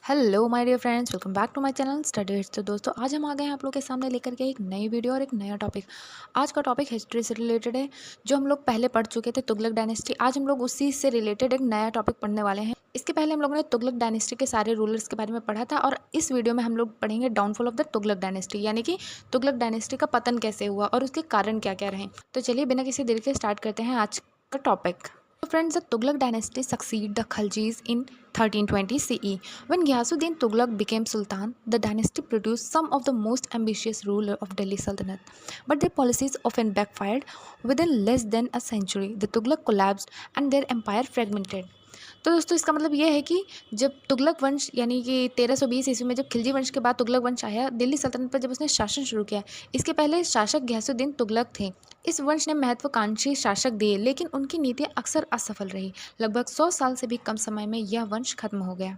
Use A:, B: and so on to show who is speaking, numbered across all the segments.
A: Hello my dear friends, welcome back to my channel study hits. तो दोस्तों, आज हम आ गए हैं आप लोग के सामने लेकर के एक नई वीडियो और एक नया टॉपिक। आज का टॉपिक हिस्ट्री से रिलेटेड है, जो हम लोग पहले पढ़ चुके थे, तुगलक डायनेस्टी। आज हम लोग उसी से रिलेटेड एक नया टॉपिक पढ़ने वाले हैं। इसके पहले हम लोगों ने तुगलक डायनेस्टी के सारे रूलर्स के बारे में पढ़ा था, और इस वीडियो में हम लोग पढ़ेंगे downfall of the Tughlaq dynasty, यानी कि तुगलक डायनेस्टी का पतन कैसे हुआ और उसके कारण क्या क्या रहे। तो चलिए बिना किसी देरी के स्टार्ट करते हैं आज का topic. So friends, the Tughlaq dynasty succeeded the Khaljis in 1320 CE. When Ghiyasuddin Tughlaq became Sultan, the dynasty produced some of the most ambitious rulers of Delhi Sultanate. But their policies often backfired. Within less than a century, the Tughlaq collapsed and their empire fragmented. तो दोस्तों, इसका मतलब ये है कि जब तुगलक वंश यानी कि 1320 ईस्वी में जब खिलजी वंश के बाद तुगलक वंश आया दिल्ली सल्तनत पर, जब उसने शासन शुरू किया, इसके पहले शासक घियासुद्दीन तुगलक थे। इस वंश ने महत्वाकांक्षी शासक दिए, लेकिन उनकी नीतियाँ अक्सर असफल रही। लगभग 100 साल से भी कम समय में यह वंश खत्म हो गया।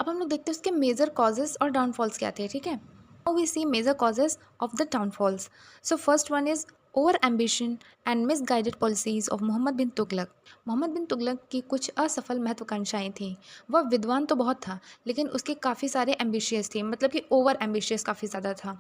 A: अब हम लोग देखते हैं उसके मेजर कॉजेज और डाउनफॉल्स क्या थे। ठीक है, Now we see major causes of the downfalls. So first one is over ambition and misguided policies of Mohammad बिन तुगलक। मोहम्मद बिन तुगलक की कुछ असफल महत्वाकांक्षाएं थीं। वह विद्वान तो बहुत था, लेकिन उसके काफ़ी सारे एम्बिशियस थे, मतलब कि ओवर एम्बिशियस काफ़ी ज़्यादा था।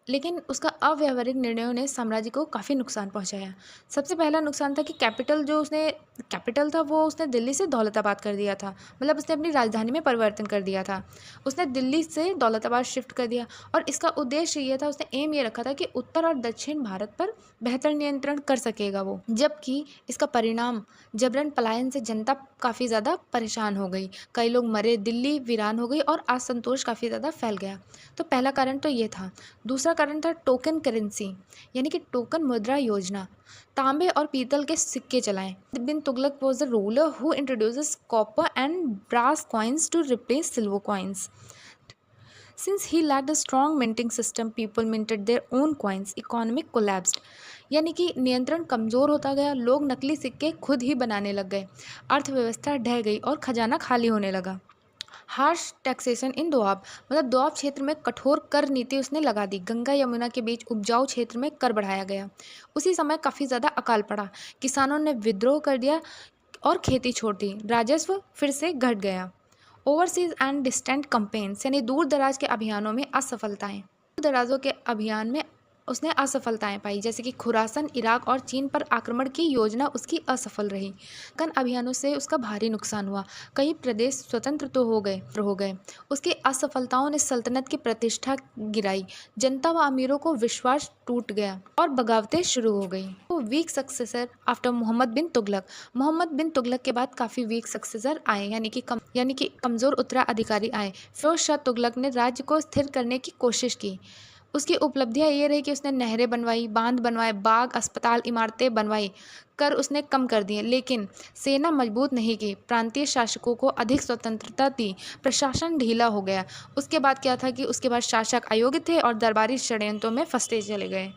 A: लेकिन उसका अव्यावहारिक निर्णयों ने साम्राज्य को काफ़ी नुकसान पहुंचाया। सबसे पहला नुकसान था कि कैपिटल था वो उसने दिल्ली से दौलताबाद कर दिया था, मतलब उसने अपनी राजधानी में परिवर्तन कर दिया था। उसने दिल्ली से दौलताबाद शिफ्ट कर दिया, और इसका उद्देश्य ये था, उसने एम ये रखा था कि उत्तर और दक्षिण भारत पर बेहतर नियंत्रण कर सकेगा वो। जबकि इसका परिणाम जबरन पलायन से जनता काफ़ी ज़्यादा परेशान हो गई, कई लोग मरे, दिल्ली वीरान हो गई और असंतोष काफ़ी ज़्यादा फैल गया। तो पहला कारण तो ये था। दूसरा कारण था टोकन करेंसी, यानी कि टोकन मुद्रा योजना। तांबे और पीतल के सिक्के चलाएं। Bin Tughlaq was the ruler who introduces copper and brass coins to replace silver coins. Since he lacked a strong minting system, people minted their own coins. Economic collapsed. यानी कि नियंत्रण कमज़ोर होता गया, लोग नकली सिक्के खुद ही बनाने लग गए, अर्थव्यवस्था ढह गई और खजाना खाली होने लगा। हार्श टैक्सेशन इन दोआब, मतलब दोआब क्षेत्र में कठोर कर नीति उसने लगा दी। गंगा यमुना के बीच उपजाऊ क्षेत्र में कर बढ़ाया गया। उसी समय काफ़ी ज़्यादा अकाल पड़ा, किसानों ने विद्रोह कर दिया और खेती छोड़ दी, राजस्व फिर से घट गया। ओवरसीज एंड डिस्टेंट कंपेन्स, यानी दूर दराज के अभियानों में असफलताएं। दूर दराजों के अभियान में उसने असफलताएं पाई, जैसे कि खुरासन, इराक और चीन पर आक्रमण की योजना उसकी असफल रही। कन अभियानों से उसका भारी नुकसान हुआ, कई प्रदेश स्वतंत्र तो हो गए। उसकी असफलताओं ने सल्तनत की प्रतिष्ठा गिराई, जनता व अमीरों को विश्वास टूट गया और बगावतें शुरू हो गई। तो वीक सक्सेसर आफ्टर मोहम्मद बिन तुगलक के बाद काफ़ी वीक सक्सेसर आए, यानी कि कमज़ोर उत्तराधिकारी आए। फिरोज शाह तुगलक ने राज्य को स्थिर करने की कोशिश की। उसकी उपलब्धियां ये रही कि उसने नहरें बनवाई, बांध बनवाए, बाग, अस्पताल, इमारतें बनवाई, कर उसने कम कर दिए, लेकिन सेना मजबूत नहीं की। प्रांतीय शासकों को अधिक स्वतंत्रता दी, प्रशासन ढीला हो गया। उसके बाद क्या था कि उसके बाद शासक अयोग्य थे और दरबारी षड्यंत्रों में फंसते चले गए।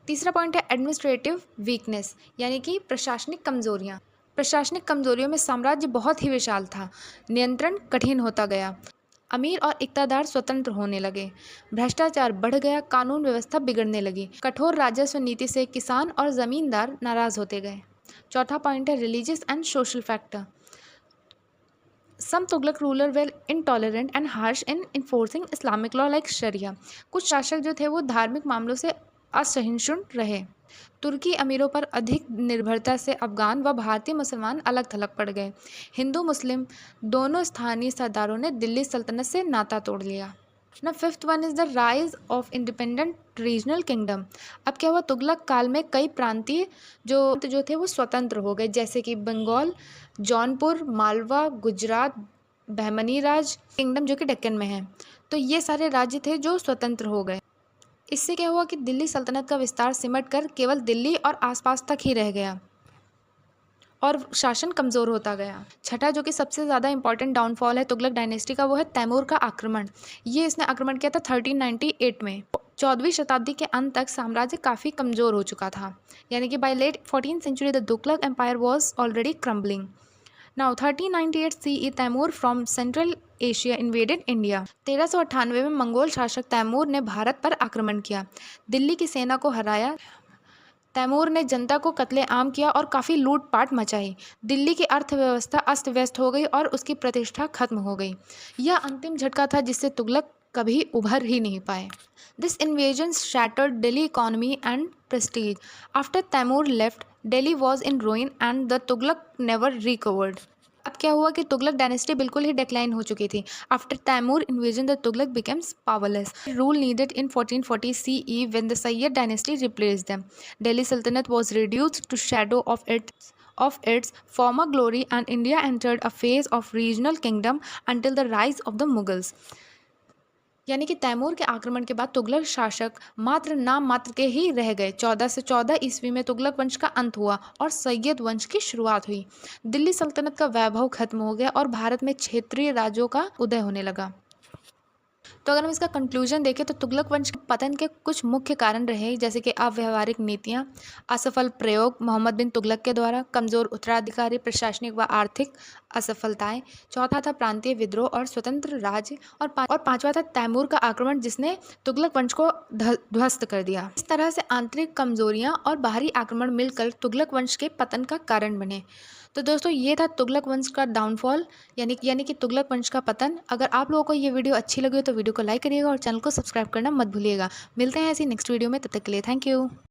A: तीसरा पॉइंट है एडमिनिस्ट्रेटिव वीकनेस, यानी कि प्रशासनिक कमजोरियाँ। प्रशासनिक कमजोरियों में साम्राज्य बहुत ही विशाल था, नियंत्रण कठिन होता गया, अमीर और इक़्तिदार स्वतंत्र होने लगे, भ्रष्टाचार बढ़ गया, कानून व्यवस्था बिगड़ने लगी, कठोर राजस्व नीति से किसान और ज़मींदार नाराज़ होते गए। चौथा पॉइंट है religious and social factor. Some Tughlaq ruler were intolerant and harsh in enforcing Islamic law like sharia. कुछ शासक जो थे वो धार्मिक मामलों से असहिष्णु रहे। तुर्की अमीरों पर अधिक निर्भरता से अफगान व भारतीय मुसलमान अलग थलग पड़ गए। हिंदू मुस्लिम दोनों स्थानीय सरदारों ने दिल्ली सल्तनत से नाता तोड़ लिया। ना fifth one is the rise of independent regional kingdom. अब क्या हुआ, तुगलक काल में कई प्रांतीय जो थे वो स्वतंत्र हो गए, जैसे कि बंगाल, जौनपुर, मालवा, गुजरात, बहमनी राज किंगडम जो कि दक्कन में है। तो ये सारे राज्य थे जो स्वतंत्र हो गए। इससे क्या हुआ कि दिल्ली सल्तनत का विस्तार सिमट कर केवल दिल्ली और आसपास तक ही रह गया और शासन कमज़ोर होता गया। छठा जो कि सबसे ज़्यादा इंपॉर्टेंट डाउनफॉल है तुगलक डायनेस्टी का, वो है तैमूर का आक्रमण। ये इसने आक्रमण किया था 1398 में। 14वीं शताब्दी के अंत तक साम्राज्य काफ़ी कमज़ोर हो चुका था, यानी कि by late 14th century the Tughlaq empire was already crumbling. Now 1398 CE Timur from Central Asia invaded India. 1398 में मंगोल शासक तैमूर ने भारत पर आक्रमण किया, दिल्ली की सेना को हराया। तैमूर ने जनता को कत्लेआम किया और काफ़ी लूटपाट मचाई। दिल्ली की अर्थव्यवस्था अस्त व्यस्त हो गई और उसकी प्रतिष्ठा खत्म हो गई। यह अंतिम झटका था जिससे तुगलक कभी उभर ही नहीं पाए। This invasion shattered Delhi economy and prestige. After Taimur left, Delhi was in ruin and the Tughlaq never recovered. अब क्या हुआ कि तुगलक डायनेस्टी बिल्कुल ही डिक्लाइन हो चुकी थी। After Timur invasion the Tughlaq becomes powerless. Rule needed in 1440 CE when the Sayyid dynasty replaced them. Delhi Sultanate was reduced to shadow of its former glory and India entered a phase of regional kingdom until the rise of the Mughals. यानी कि तैमूर के आक्रमण के बाद तुगलक शासक मात्र नाम मात्र के ही रह गए। 1414 ईस्वी में तुगलक वंश का अंत हुआ और सैयद वंश की शुरुआत हुई। दिल्ली सल्तनत का वैभव खत्म हो गया और भारत में क्षेत्रीय राज्यों का उदय होने लगा। तो अगर हम इसका कंक्लूजन देखें तो तुगलक वंश के पतन के कुछ मुख्य कारण रहे, जैसे कि अव्यवहारिक नीतियाँ, असफल प्रयोग मोहम्मद बिन तुगलक के द्वारा, कमज़ोर उत्तराधिकारी, प्रशासनिक व आर्थिक असफलताएं। चौथा था प्रांतीय विद्रोह और स्वतंत्र राज्य, और पांचवा था तैमूर का आक्रमण जिसने तुगलक वंश को ध्वस्त कर दिया। इस तरह से आंतरिक कमजोरियां और बाहरी आक्रमण मिलकर तुगलक वंश के पतन का कारण बने। तो दोस्तों ये था तुगलक वंश का डाउनफॉल, यानी कि तुगलक वंश का पतन। अगर आप लोगों को ये वीडियो अच्छी लगी हो तो वीडियो को लाइक करिएगा और चैनल को सब्सक्राइब करना मत भूलिएगा। मिलते हैं ऐसी नेक्स्ट वीडियो में, तब तक के लिए थैंक यू।